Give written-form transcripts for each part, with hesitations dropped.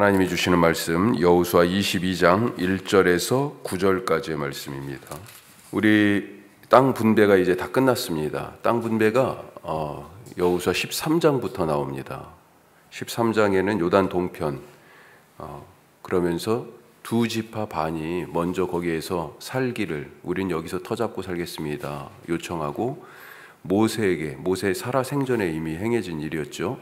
하나님이 주시는 말씀 여호수아 22장 1절에서 9절까지의 말씀입니다. 우리 땅 분배가 이제 다 끝났습니다. 땅 분배가 여호수아 13장부터 나옵니다. 13장에는 요단 동편 그러면서 두 지파 반이 먼저 거기에서 살기를 우린 여기서 터잡고 살겠습니다 요청하고 모세 살아 생전에 이미 행해진 일이었죠.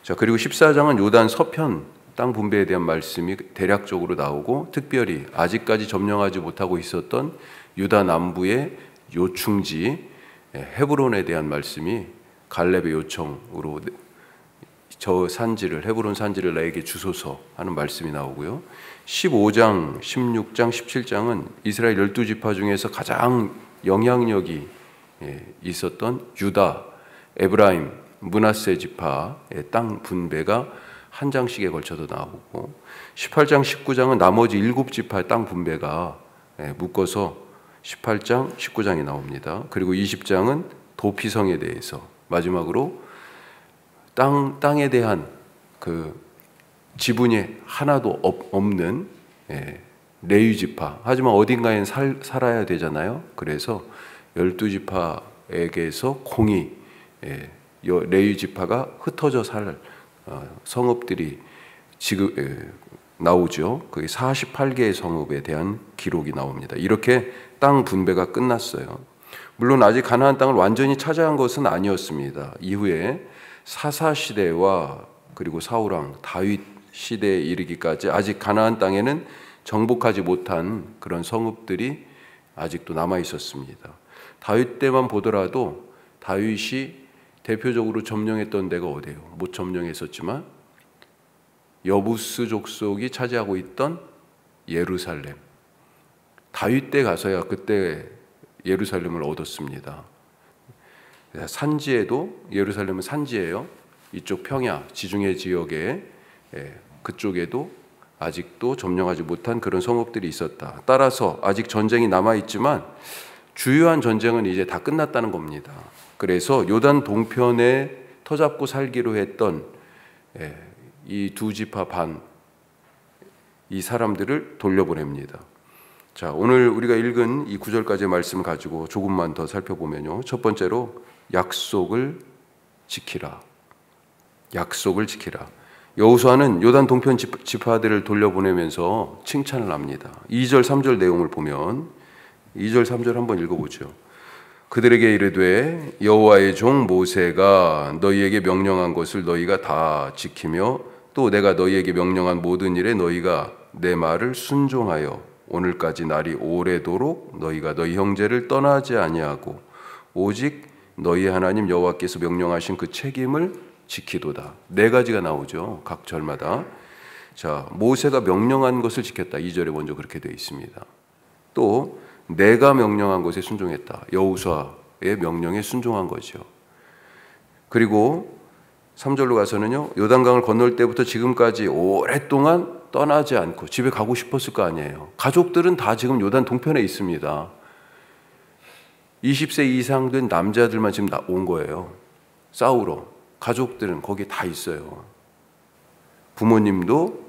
자, 그리고 14장은 요단 서편 땅 분배에 대한 말씀이 대략적으로 나오고 특별히 아직까지 점령하지 못하고 있었던 유다 남부의 요충지 헤브론에 대한 말씀이 갈렙의 요청으로 저 산지를 헤브론 산지를 나에게 주소서 하는 말씀이 나오고요. 15장, 16장, 17장은 이스라엘 12지파 중에서 가장 영향력이 있었던 유다, 에브라임, 므낫세 지파의 땅 분배가 한 장씩에 걸쳐서 나오고 18장, 19장은 나머지 7지파의 땅 분배가 묶어서 18장, 19장이 나옵니다. 그리고 20장은 도피성에 대해서 마지막으로 땅에 대한 그 지분이 하나도 없는 레위 지파 하지만 어딘가엔 살아야 되잖아요. 그래서 12지파에게서 공이 레위 지파가 흩어져 살 성읍들이 지금 나오죠. 그게 48개의 성읍에 대한 기록이 나옵니다. 이렇게 땅 분배가 끝났어요. 물론 아직 가나안 땅을 완전히 차지한 것은 아니었습니다. 이후에 사사 시대와 그리고 사울왕 다윗 시대에 이르기까지 아직 가나안 땅에는 정복하지 못한 그런 성읍들이 아직도 남아 있었습니다. 다윗 때만 보더라도 다윗이 대표적으로 점령했던 데가 어디예요? 못 점령했었지만 여부스 족속이 차지하고 있던 예루살렘. 다윗 때 가서야 그때 예루살렘을 얻었습니다. 산지에도 예루살렘은 산지예요. 이쪽 평야 지중해 지역에 그쪽에도 아직도 점령하지 못한 그런 성읍들이 있었다. 따라서 아직 전쟁이 남아 있지만 주요한 전쟁은 이제 다 끝났다는 겁니다. 그래서 요단 동편에 터잡고 살기로 했던 이 두 지파 반, 이 사람들을 돌려보냅니다. 자, 오늘 우리가 읽은 이 9절까지의 말씀을 가지고 조금만 더 살펴보면요. 첫 번째로 약속을 지키라. 약속을 지키라. 여호수아는 요단 동편 지파들을 돌려보내면서 칭찬을 합니다. 2절, 3절 내용을 보면 2절, 3절 한번 읽어보죠. 그들에게 이르되 여호와의 종 모세가 너희에게 명령한 것을 너희가 다 지키며 또 내가 너희에게 명령한 모든 일에 너희가 내 말을 순종하여 오늘까지 날이 오래도록 너희가 너희 형제를 떠나지 아니하고 오직 너희 하나님 여호와께서 명령하신 그 책임을 지키도다. 네 가지가 나오죠. 각 절마다. 자, 모세가 명령한 것을 지켰다. 2절에 먼저 그렇게 되어 있습니다. 또 내가 명령한 것에 순종했다. 여호수아의 명령에 순종한 거죠. 그리고 3절로 가서는요. 요단강을 건널 때부터 지금까지 오랫동안 떠나지 않고 집에 가고 싶었을 거 아니에요. 가족들은 다 지금 요단 동편에 있습니다. 20세 이상 된 남자들만 지금 온 거예요. 싸우러. 가족들은 거기 다 있어요. 부모님도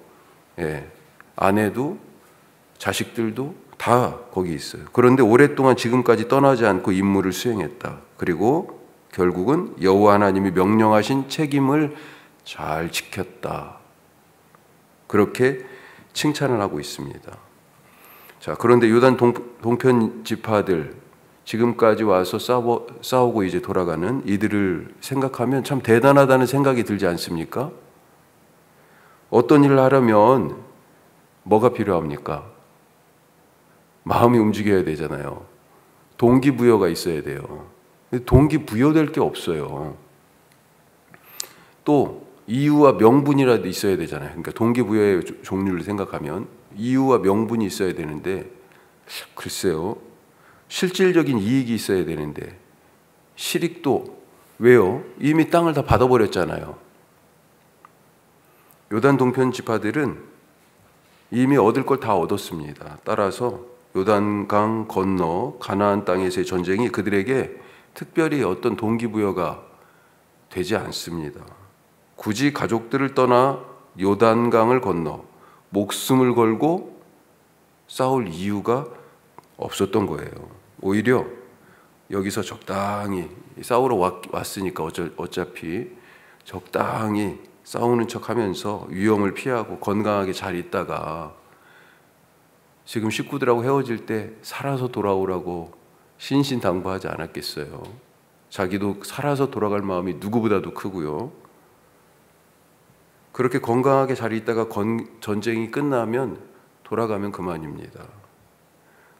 아내도 자식들도 다 거기 있어요. 그런데 오랫동안 지금까지 떠나지 않고 임무를 수행했다. 그리고 결국은 여호와 하나님이 명령하신 책임을 잘 지켰다. 그렇게 칭찬을 하고 있습니다. 자, 그런데 요단 동편 지파들 지금까지 와서 싸우고 이제 돌아가는 이들을 생각하면 참 대단하다는 생각이 들지 않습니까? 어떤 일을 하려면 뭐가 필요합니까? 마음이 움직여야 되잖아요. 동기부여가 있어야 돼요. 동기부여될 게 없어요. 또 이유와 명분이라도 있어야 되잖아요. 그러니까 동기부여의 종류를 생각하면 이유와 명분이 있어야 되는데 글쎄요. 실질적인 이익이 있어야 되는데 실익도 왜요? 이미 땅을 다 받아버렸잖아요. 요단 동편 지파들은 이미 얻을 걸 다 얻었습니다. 따라서 요단강 건너 가나안 땅에서의 전쟁이 그들에게 특별히 어떤 동기부여가 되지 않습니다. 굳이 가족들을 떠나 요단강을 건너 목숨을 걸고 싸울 이유가 없었던 거예요. 오히려 여기서 적당히 싸우러 왔으니까 어차피 적당히 싸우는 척하면서 위험을 피하고 건강하게 잘 있다가 지금 식구들하고 헤어질 때 살아서 돌아오라고 신신당부하지 않았겠어요. 자기도 살아서 돌아갈 마음이 누구보다도 크고요. 그렇게 건강하게 잘 있다가 전쟁이 끝나면 돌아가면 그만입니다.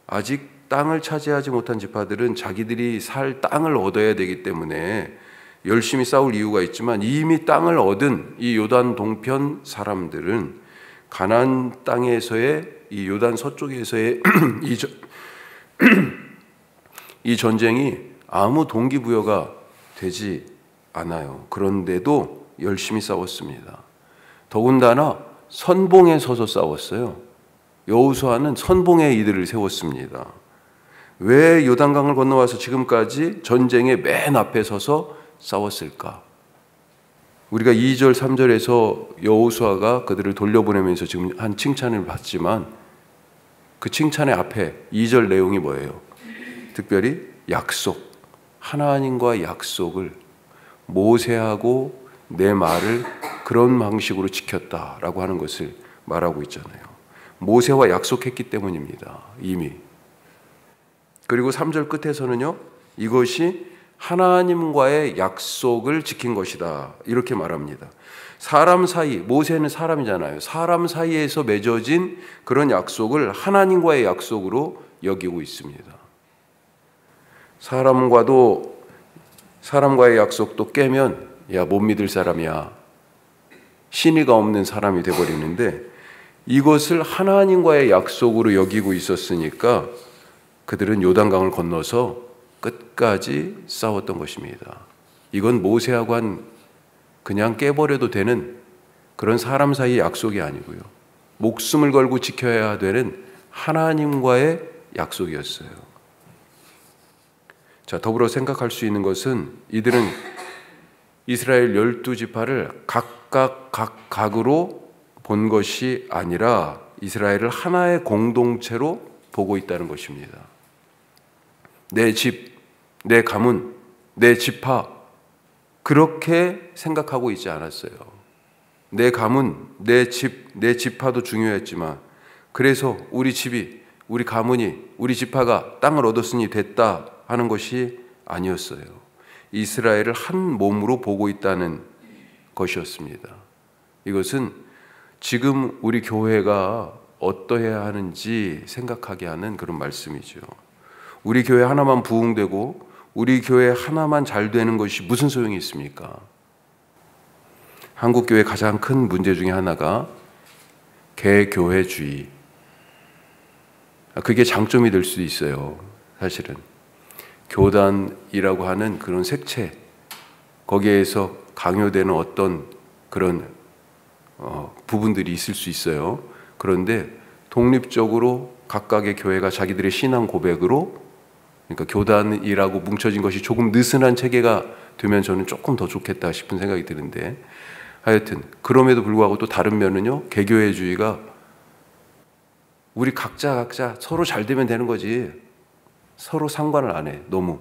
아직 땅을 차지하지 못한 지파들은 자기들이 살 땅을 얻어야 되기 때문에 열심히 싸울 이유가 있지만, 이미 땅을 얻은 이 요단 동편 사람들은 가나안 땅에서의 이 요단 서쪽에서의 이 전쟁이 아무 동기부여가 되지 않아요. 그런데도 열심히 싸웠습니다. 더군다나 선봉에 서서 싸웠어요. 여호수아는 선봉에 이들을 세웠습니다. 왜 요단강을 건너와서 지금까지 전쟁의 맨 앞에 서서 싸웠을까? 우리가 2절, 3절에서 여호수아가 그들을 돌려보내면서 지금 한 칭찬을 받지만, 그 칭찬의 앞에 2절 내용이 뭐예요? 특별히 약속, 하나님과 약속을, 모세하고 내 말을 그런 방식으로 지켰다라고 하는 것을 말하고 있잖아요. 모세와 약속했기 때문입니다. 이미. 그리고 3절 끝에서는요, 이것이 하나님과의 약속을 지킨 것이다, 이렇게 말합니다. 사람 사이, 모세는 사람이잖아요. 사람 사이에서 맺어진 그런 약속을 하나님과의 약속으로 여기고 있습니다. 사람과의 약속도 깨면 야, 못 믿을 사람이야, 신의가 없는 사람이 돼버리는데, 이것을 하나님과의 약속으로 여기고 있었으니까 그들은 요단강을 건너서 끝까지 싸웠던 것입니다. 이건 모세하고 한 그냥 깨버려도 되는 그런 사람 사이의 약속이 아니고요, 목숨을 걸고 지켜야 되는 하나님과의 약속이었어요. 자, 더불어 생각할 수 있는 것은 이들은 이스라엘 12지파를 각각으로 본 것이 아니라 이스라엘을 하나의 공동체로 보고 있다는 것입니다. 내 집, 내 가문, 내 지파, 그렇게 생각하고 있지 않았어요. 내 가문, 내 집, 내 지파도 중요했지만, 그래서 우리 집이, 우리 가문이, 우리 지파가 땅을 얻었으니 됐다 하는 것이 아니었어요. 이스라엘을 한 몸으로 보고 있다는 것이었습니다. 이것은 지금 우리 교회가 어떠해야 하는지 생각하게 하는 그런 말씀이죠. 우리 교회 하나만 부흥되고 우리 교회 하나만 잘 되는 것이 무슨 소용이 있습니까? 한국 교회의 가장 큰 문제 중에 하나가 개교회주의. 그게 장점이 될 수도 있어요. 사실은 교단이라고 하는 그런 색채, 거기에서 강요되는 어떤 그런 부분들이 있을 수 있어요. 그런데 독립적으로 각각의 교회가 자기들의 신앙 고백으로, 그러니까 교단이라고 뭉쳐진 것이 조금 느슨한 체계가 되면 저는 조금 더 좋겠다 싶은 생각이 드는데, 하여튼 그럼에도 불구하고 또 다른 면은요, 개교회주의가 우리 각자 서로 잘 되면 되는 거지, 서로 상관을 안 해. 너무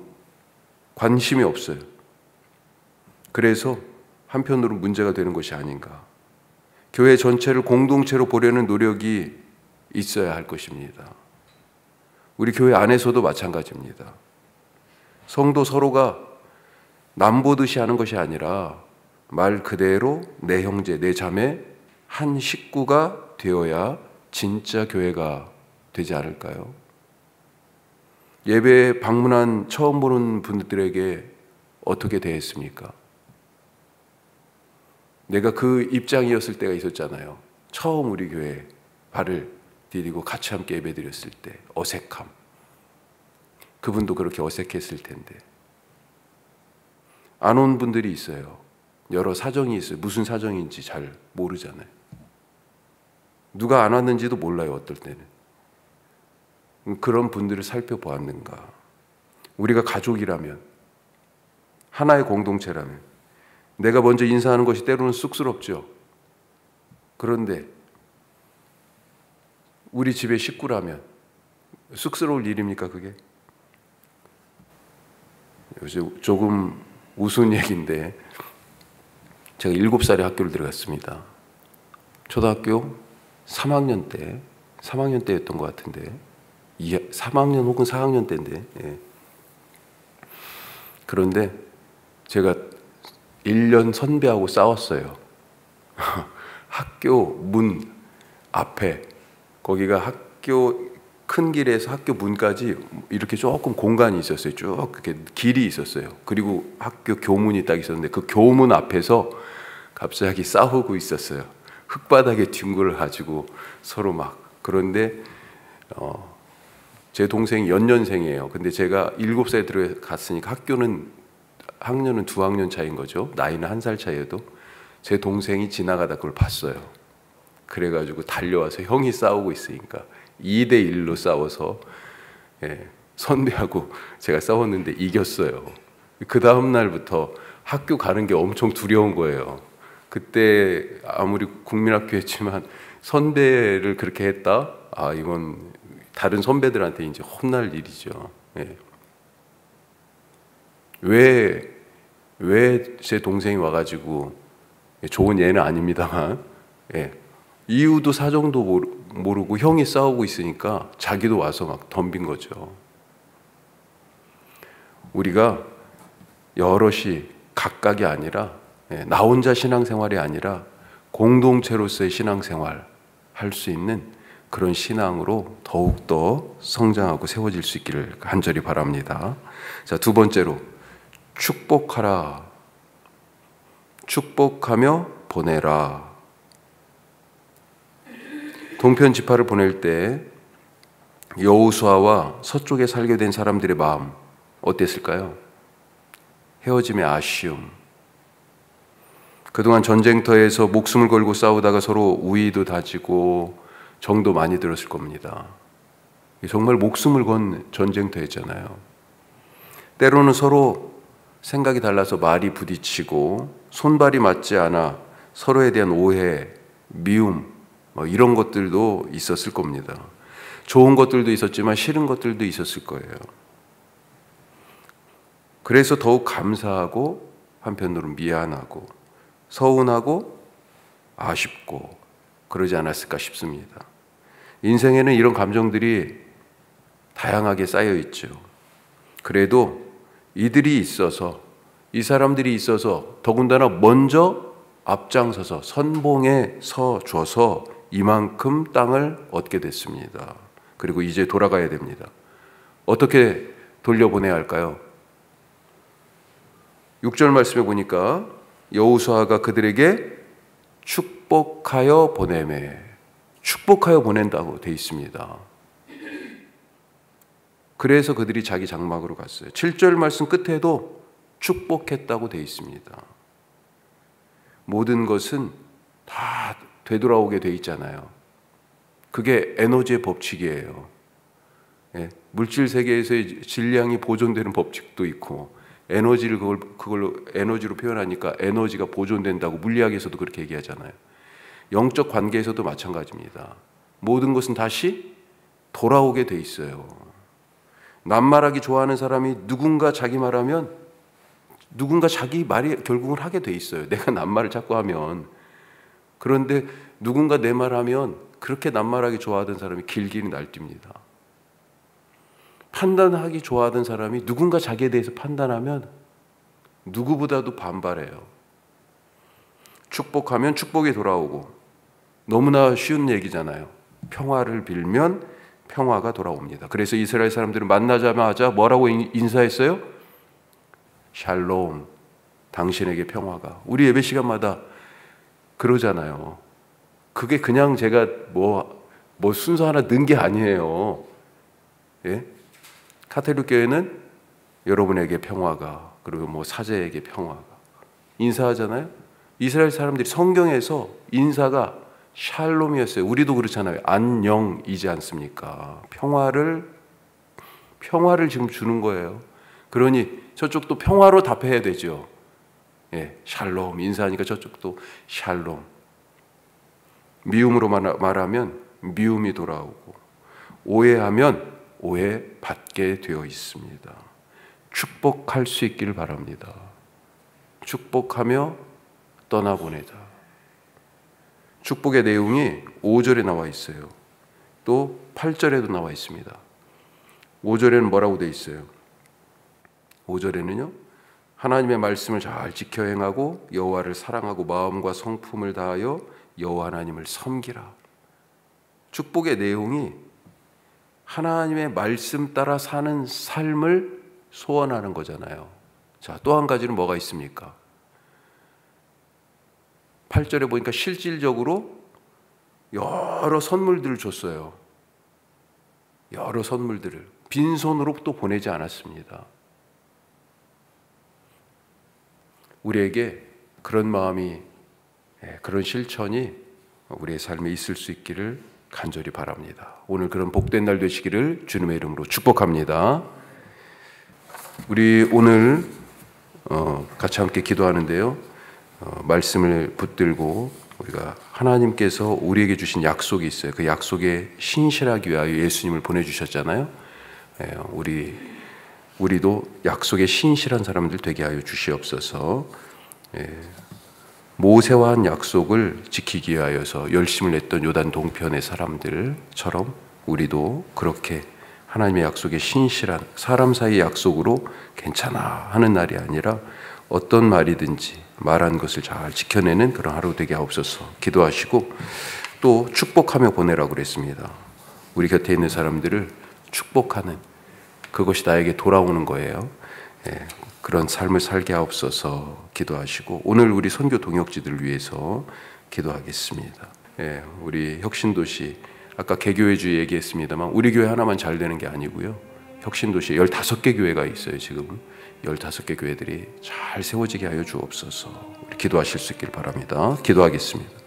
관심이 없어요. 그래서 한편으로 문제가 되는 것이 아닌가. 교회 전체를 공동체로 보려는 노력이 있어야 할 것입니다. 우리 교회 안에서도 마찬가지입니다. 성도 서로가 남보듯이 하는 것이 아니라 말 그대로 내 형제, 내 자매, 한 식구가 되어야 진짜 교회가 되지 않을까요? 예배에 방문한 처음 보는 분들에게 어떻게 대했습니까? 내가 그 입장이었을 때가 있었잖아요. 처음 우리 교회에 발을 디디고 같이 함께 예배드렸을 때 어색함. 그분도 그렇게 어색했을 텐데. 안 온 분들이 있어요. 여러 사정이 있어요. 무슨 사정인지 잘 모르잖아요. 누가 안 왔는지도 몰라요, 어떨 때는. 그런 분들을 살펴보았는가? 우리가 가족이라면, 하나의 공동체라면 내가 먼저 인사하는 것이 때로는 쑥스럽죠. 그런데 우리 집의 식구라면 쑥스러울 일입니까 그게? 요즘 조금 우스운 얘기인데 제가 7살에 학교를 들어갔습니다. 초등학교 3학년 때였던 것 같은데 3학년 혹은 4학년 때인데 예. 그런데 제가 1년 선배하고 싸웠어요. 학교 문 앞에 거기가 학교 큰 길에서 학교 문까지 이렇게 조금 공간이 있었어요. 쭉 그렇게 길이 있었어요. 그리고 학교 교문이 딱 있었는데 그 교문 앞에서 갑자기 싸우고 있었어요. 흙바닥에 뒹굴어 가지고 서로 막. 그런데 제 동생이 연년생이에요. 근데 제가 7살에 들어갔으니까 학년은 2학년 차이인 거죠. 나이는 1살 차이여도 제 동생이 지나가다 그걸 봤어요. 그래가지고 달려와서 형이 싸우고 있으니까 2대 1로 싸워서 예, 선배하고 제가 싸웠는데 이겼어요. 그 다음 날부터 학교 가는 게 엄청 두려운 거예요. 그때 아무리 국민학교였지만 선배를 그렇게 했다? 아 이건 다른 선배들한테 이제 혼날 일이죠. 예. 왜 제 동생이 와가지고 좋은 예는 아닙니다만 예. 이유도 사정도 모르고 형이 싸우고 있으니까 자기도 와서 막 덤빈 거죠. 우리가 여럿이 각각이 아니라 나 혼자 신앙생활이 아니라 공동체로서의 신앙생활 할 수 있는 그런 신앙으로 더욱더 성장하고 세워질 수 있기를 간절히 바랍니다. 자, 두 번째로 축복하라. 축복하며 보내라. 동편 지파를 보낼 때 여호수아와 서쪽에 살게 된 사람들의 마음 어땠을까요? 헤어짐의 아쉬움. 그동안 전쟁터에서 목숨을 걸고 싸우다가 서로 우위도 다지고 정도 많이 들었을 겁니다. 정말 목숨을 건 전쟁터였잖아요. 때로는 서로 생각이 달라서 말이 부딪히고 손발이 맞지 않아 서로에 대한 오해, 미움 이런 것들도 있었을 겁니다. 좋은 것들도 있었지만 싫은 것들도 있었을 거예요. 그래서 더욱 감사하고 한편으로 미안하고 서운하고 아쉽고 그러지 않았을까 싶습니다. 인생에는 이런 감정들이 다양하게 쌓여 있죠. 그래도 이 사람들이 있어서 더군다나 먼저 앞장서서 선봉에 서 줘서 이만큼 땅을 얻게 됐습니다. 그리고 이제 돌아가야 됩니다. 어떻게 돌려보내야 할까요? 6절 말씀에 보니까 여호수아가 그들에게 축복하여 보내매, 축복하여 보낸다고 돼 있습니다. 그래서 그들이 자기 장막으로 갔어요. 7절 말씀 끝에도 축복했다고 돼 있습니다. 모든 것은 다 되돌아오게 돼 있잖아요. 그게 에너지의 법칙이에요. 예, 물질 세계에서의 질량이 보존되는 법칙도 있고 에너지를 그걸로 에너지로 표현하니까 에너지가 보존된다고 물리학에서도 그렇게 얘기하잖아요. 영적 관계에서도 마찬가지입니다. 모든 것은 다시 돌아오게 돼 있어요. 낱말하기 좋아하는 사람이 누군가 자기 말하면 누군가 자기 말이 결국은 하게 돼 있어요. 내가 낱말을 자꾸 하면. 그런데 누군가 내 말하면 그렇게 낱말하기 좋아하던 사람이 길길이 날뜁니다. 판단하기 좋아하던 사람이 누군가 자기에 대해서 판단하면 누구보다도 반발해요. 축복하면 축복이 돌아오고 너무나 쉬운 얘기잖아요. 평화를 빌면 평화가 돌아옵니다. 그래서 이스라엘 사람들은 만나자마자 뭐라고 인사했어요? 샬롬, 당신에게 평화가. 우리 예배 시간마다 그러잖아요. 그게 그냥 제가 뭐 순서 하나 넣은 게 아니에요. 예? 카톨릭 교회는 여러분에게 평화가, 그리고 뭐 사제에게 평화가 인사하잖아요. 이스라엘 사람들이 성경에서 인사가 샬롬이었어요. 우리도 그렇잖아요. 안녕이지 않습니까? 평화를 지금 주는 거예요. 그러니 저쪽도 평화로 답해야 되죠. 예, 샬롬 인사하니까 저쪽도 샬롬. 미움으로 말하면 미움이 돌아오고 오해하면 오해받게 되어 있습니다. 축복할 수 있기를 바랍니다. 축복하며 떠나보내자. 축복의 내용이 5절에 나와 있어요. 또 8절에도 나와 있습니다. 5절에는 뭐라고 되어 있어요? 5절에는요, 하나님의 말씀을 잘 지켜 행하고 여호와를 사랑하고 마음과 성품을 다하여 여호와 하나님을 섬기라. 축복의 내용이 하나님의 말씀 따라 사는 삶을 소원하는 거잖아요. 자, 또 한 가지는 뭐가 있습니까? 8절에 보니까 실질적으로 여러 선물들을 줬어요. 여러 선물들을 빈손으로 또 보내지 않았습니다. 우리에게 그런 마음이, 그런 실천이 우리의 삶에 있을 수 있기를 간절히 바랍니다. 오늘 그런 복된 날 되시기를 주님의 이름으로 축복합니다. 우리 오늘 같이 함께 기도하는데요, 말씀을 붙들고 우리가 하나님께서 우리에게 주신 약속이 있어요. 그 약속에 신실하기 위하여 예수님을 보내주셨잖아요. 우리도 약속에 신실한 사람들 되게 하여 주시옵소서. 모세와 한 약속을 지키기 위하여서 열심을 냈던 요단 동편의 사람들처럼 우리도 그렇게 하나님의 약속에 신실한, 사람 사이의 약속으로 괜찮아 하는 날이 아니라 어떤 말이든지 말한 것을 잘 지켜내는 그런 하루 되게 하옵소서. 기도하시고 또 축복하며 보내라고 그랬습니다. 우리 곁에 있는 사람들을 축복하는, 그것이 나에게 돌아오는 거예요. 그런 삶을 살게 하옵소서. 기도하시고 오늘 우리 선교 동역지들을 위해서 기도하겠습니다. 우리 혁신도시, 아까 개교회주의 얘기했습니다만 우리 교회 하나만 잘 되는 게 아니고요, 혁신도시에 15개 교회가 있어요. 지금 15개 교회들이 잘 세워지게 하여 주옵소서. 우리 기도하실 수 있길 바랍니다. 기도하겠습니다.